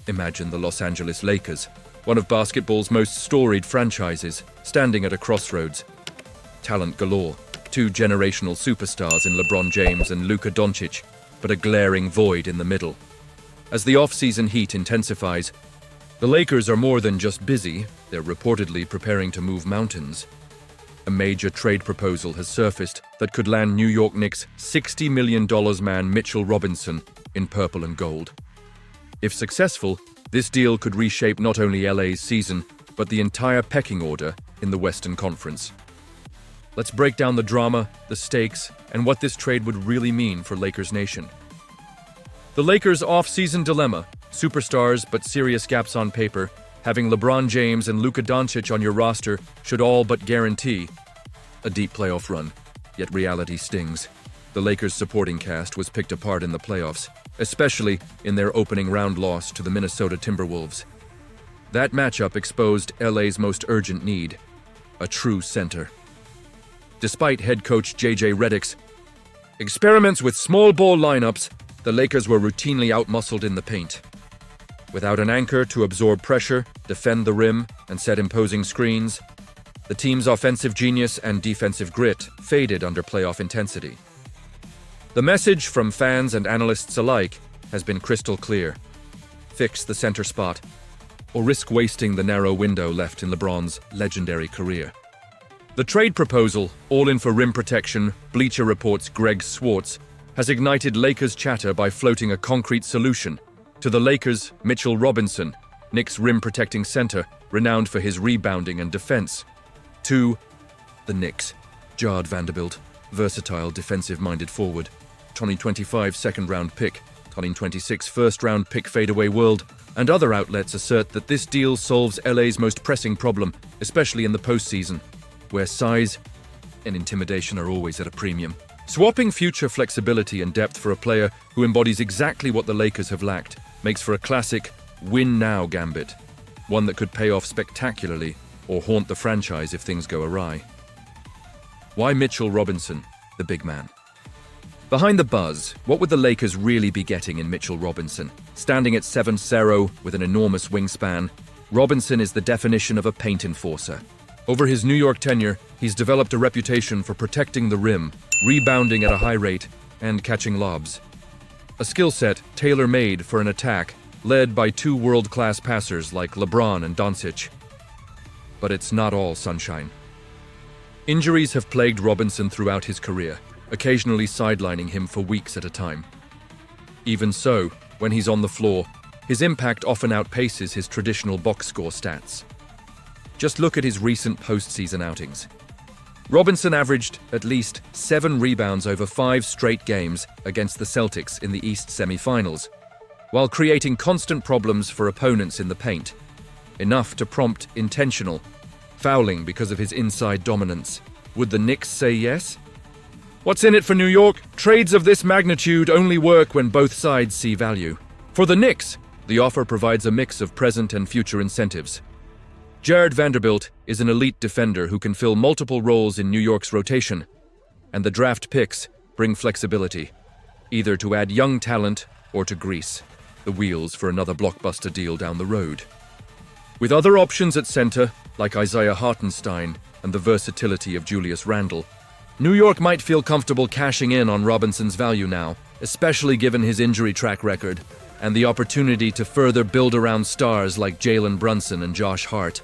Imagine the Los Angeles Lakers, one of basketball's most storied franchises, standing at a crossroads. Talent galore, two generational superstars in LeBron James and Luka Doncic, but a glaring void in the middle. As the off-season heat intensifies, the Lakers are more than just busy, they're reportedly preparing to move mountains. A major trade proposal has surfaced that could land New York Knicks $60 million man Mitchell Robinson in purple and gold. If successful, this deal could reshape not only LA's season, but the entire pecking order in the Western Conference. Let's break down the drama, the stakes, and what this trade would really mean for Lakers Nation. The Lakers' off-season dilemma: superstars but serious gaps on paper. Having LeBron James and Luka Doncic on your roster should all but guarantee a deep playoff run. Yet reality stings. The Lakers' supporting cast was picked apart in the playoffs, especially in their opening round loss to the Minnesota Timberwolves. That matchup exposed LA's most urgent need: a true center. Despite head coach JJ Redick's experiments with small ball lineups, the Lakers were routinely outmuscled in the paint. Without an anchor to absorb pressure, defend the rim, and set imposing screens, the team's offensive genius and defensive grit faded under playoff intensity. The message from fans and analysts alike has been crystal clear: fix the center spot, or risk wasting the narrow window left in LeBron's legendary career. The trade proposal, all in for rim protection, Bleacher Report's Greg Swartz, has ignited Lakers chatter by floating a concrete solution. To the Lakers, Mitchell Robinson, Knicks rim-protecting center, renowned for his rebounding and defense. To the Knicks, Jared Vanderbilt, versatile defensive-minded forward, 2025 second-round pick, 2026 first-round pick fadeaway world, and other outlets assert that this deal solves LA's most pressing problem, especially in the postseason, where size and intimidation are always at a premium. Swapping future flexibility and depth for a player who embodies exactly what the Lakers have lacked makes for a classic win-now gambit, one that could pay off spectacularly or haunt the franchise if things go awry. Why Mitchell Robinson, the big man? Behind the buzz, what would the Lakers really be getting in Mitchell Robinson? Standing at 7'0" with an enormous wingspan, Robinson is the definition of a paint enforcer. Over his New York tenure, he's developed a reputation for protecting the rim, rebounding at a high rate, and catching lobs. A skill set tailor-made for an attack led by two world-class passers like LeBron and Doncic. But it's not all sunshine. Injuries have plagued Robinson throughout his career, occasionally sidelining him for weeks at a time. Even so, when he's on the floor, his impact often outpaces his traditional box score stats. Just look at his recent postseason outings. Robinson averaged at least 7 rebounds over 5 straight games against the Celtics in the East semifinals, while creating constant problems for opponents in the paint, enough to prompt intentional fouling because of his inside dominance. Would the Knicks say yes? What's in it for New York? Trades of this magnitude only work when both sides see value. For the Knicks, the offer provides a mix of present and future incentives. Jared Vanderbilt is an elite defender who can fill multiple roles in New York's rotation, and the draft picks bring flexibility, either to add young talent or to grease the wheels for another blockbuster deal down the road. With other options at center, like Isaiah Hartenstein and the versatility of Julius Randle, New York might feel comfortable cashing in on Robinson's value now, especially given his injury track record and the opportunity to further build around stars like Jalen Brunson and Josh Hart.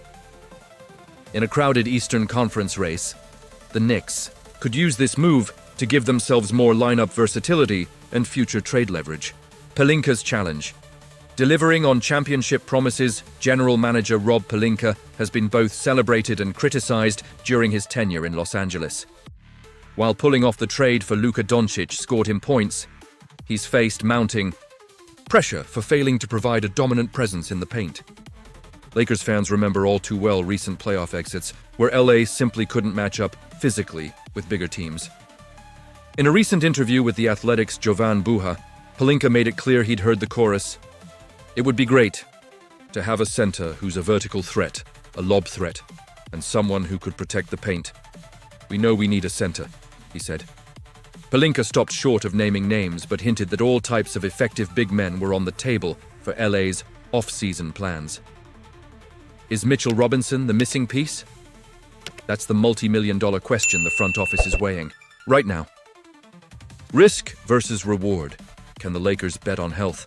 In a crowded Eastern Conference race, the Knicks could use this move to give themselves more lineup versatility and future trade leverage. Pelinka's challenge. Delivering on championship promises, general manager Rob Pelinka has been both celebrated and criticized during his tenure in Los Angeles. While pulling off the trade for Luka Doncic scored him points, he's faced mounting pressure for failing to provide a dominant presence in the paint. Lakers fans remember all too well recent playoff exits where LA simply couldn't match up physically with bigger teams. In a recent interview with The Athletic's Jovan Buha, Pelinka made it clear he'd heard the chorus. It would be great to have a center who's a vertical threat, a lob threat, and someone who could protect the paint. We know we need a center, he said. Pelinka stopped short of naming names but hinted that all types of effective big men were on the table for LA's off-season plans. Is Mitchell Robinson the missing piece? That's the multi-million-dollar question the front office is weighing right now. Risk versus reward. Can the Lakers bet on health?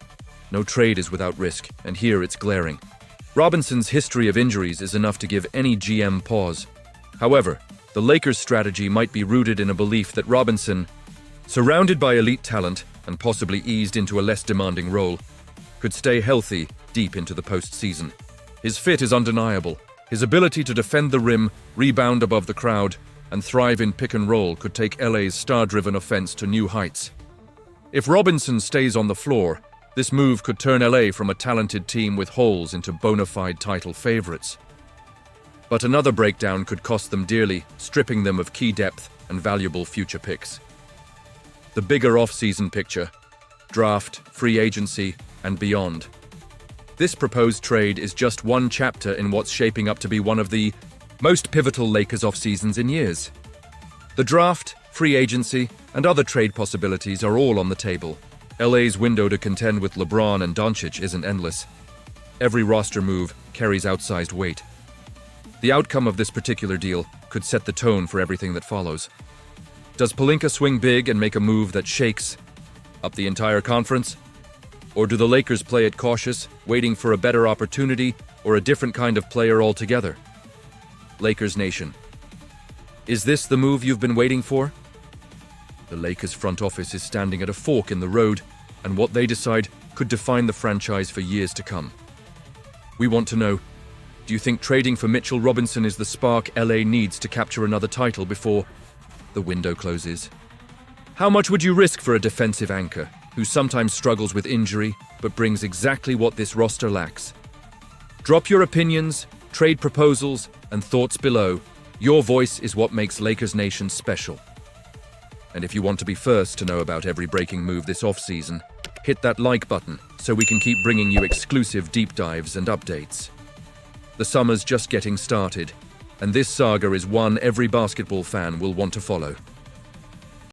No trade is without risk, and here it's glaring. Robinson's history of injuries is enough to give any GM pause. However, the Lakers' strategy might be rooted in a belief that Robinson, surrounded by elite talent and possibly eased into a less demanding role, could stay healthy deep into the postseason. His fit is undeniable. His ability to defend the rim, rebound above the crowd, and thrive in pick and roll could take LA's star-driven offense to new heights. If Robinson stays on the floor, this move could turn LA from a talented team with holes into bona fide title favorites. But another breakdown could cost them dearly, stripping them of key depth and valuable future picks. The bigger off-season picture: draft, free agency, and beyond. This proposed trade is just one chapter in what's shaping up to be one of the most pivotal Lakers off-seasons in years. The draft, free agency, and other trade possibilities are all on the table. LA's window to contend with LeBron and Doncic isn't endless. Every roster move carries outsized weight. The outcome of this particular deal could set the tone for everything that follows. Does Pelinka swing big and make a move that shakes up the entire conference? Or do the Lakers play it cautious, waiting for a better opportunity or a different kind of player altogether? Lakers Nation, is this the move you've been waiting for? The Lakers front office is standing at a fork in the road, and what they decide could define the franchise for years to come. We want to know, do you think trading for Mitchell Robinson is the spark LA needs to capture another title before the window closes? How much would you risk for a defensive anchor who sometimes struggles with injury but brings exactly what this roster lacks? Drop your opinions, trade proposals, and thoughts below. Your voice is what makes Lakers Nation special. And if you want to be first to know about every breaking move this offseason, hit that like button so we can keep bringing you exclusive deep dives and updates. The summer's just getting started, and this saga is one every basketball fan will want to follow.